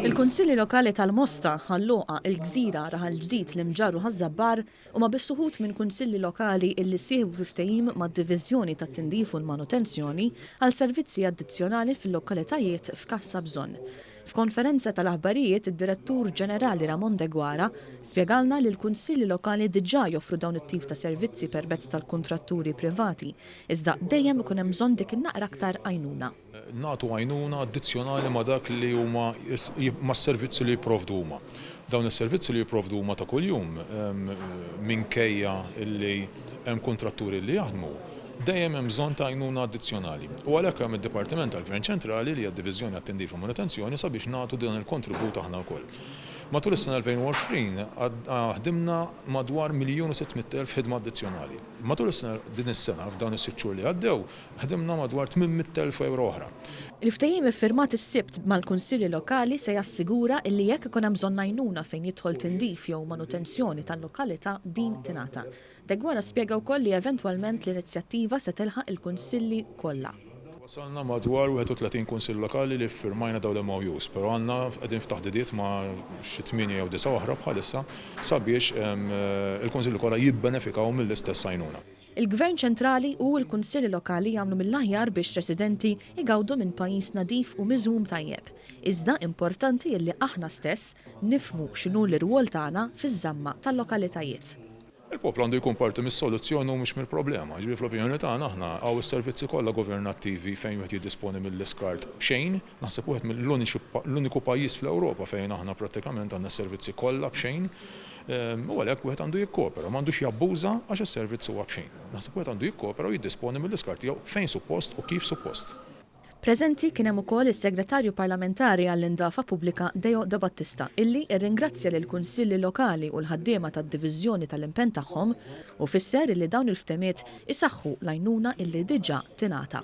Il-Kunsilli Lokali tal-Mosta ħalluqa il-Gżira Raħal Ġdid l-Imġarru ħaż-Żabbar huma biex uħud minn kunsilli lokali illi sieħbu fi ftehim mad-Diviżjoni tat-Tindif u l-Manutenzjoni għal servizzi addizzjonali fil-lokalitajiet f'każ bżonn. F'konferenza tal-aħbarijiet, id-Direttur Ġenerali Ramon De Guara spjegalna li l-Kunsilli Lokali diġà joffru dawn it-tip ta' servizzi permezz tal-kuntratturi privati, iżda dejjem ikun hemm bżonn dik in-naqra aktar għajnuna. Nagħtu għajnuna addizzjonali ma' dak li huma mas-servizzi li jipprovdu huma. Dawn is-servizzi li jipprovdu huma ta' kuljum minkejja li hemm kontratturi li jaħdmu dejjem hemm bżonn ta' għajnuna addizzjonali. U għalhekk hemm id-Dipartiment tal-Gvern Ċentrali li hija d-Diviżjoni għat-Tindif u Manutenzjoni sabiex nagħtu din il-kontribut aħna wkoll. Matul is-sena 2020 ħdimna madwar 1,600,000 ħidma addizzjonali. Matul din is-sena f'dawn is-sitt xhur li għaddew ħdimna madwar 800,000 euro oħra. Il-ftehim iffirmat is-Sibt mal-Kunsilli Lokali se jassigura illi jekk ikun hemm bżonn għajnuna fejn jidħol tindif jew manutenzjoni tal-lokalità din tingħata. De Guara spjega wkoll li eventwalment l-inizjattiva se telħaq il-kunsilli kollha. Wasalna madwar 31 kunsill lokali li firmajna dawn l-MOUs, però għandna qegħdin f'taħdidiet ma' xi 8 jew 9 oħra bħalissa sabiex il-kunsilli kollha jibbenefikaw mill-istess għajnuna. Il-Gvern ċentrali u l-Kunsilli Lokali jagħmlu mill-aħjar biex residenti jgawdu minn pajjiż nadif u miżum tajjeb. Iżda importanti li aħna stess nifhmu x'inhu l-irwol tagħna fiż-żamma tal-lokalitajiet. Il-poplu għandu jkun parti mis-soluzzjoni u mhux mill-problema. Ġifieri fl-opinjoni tagħna aħna hawn is-servizzi kollha governattivi fejn wieħed jiddisponi mill-iskart b'xejn, naħseb wieħed mill-uniku pajjiż fl-Ewropa fejn aħna prattikament għandna s-servizzi kollha b'xejn. U għalhekk wieħed għandu jikkopera, m'għandux jabbuża għax is-servizz huwa b'xejn. Naħseb wieħed għandu jikkopera u jiddisponi mill-iskart tiegħu fejn suppost u kif suppost. Preżenti kien hemm ukoll is-Segretarju Parlamentari għall-Indafa Pubblika Deo De Battista illi rringrazzja lill kunsilli lokali u l-ħaddiema tad-Diviżjoni tal-impenn tagħhom u fisser li dawn il-ftehmiet isaħħu l-għajnuna illi diġà tingħata.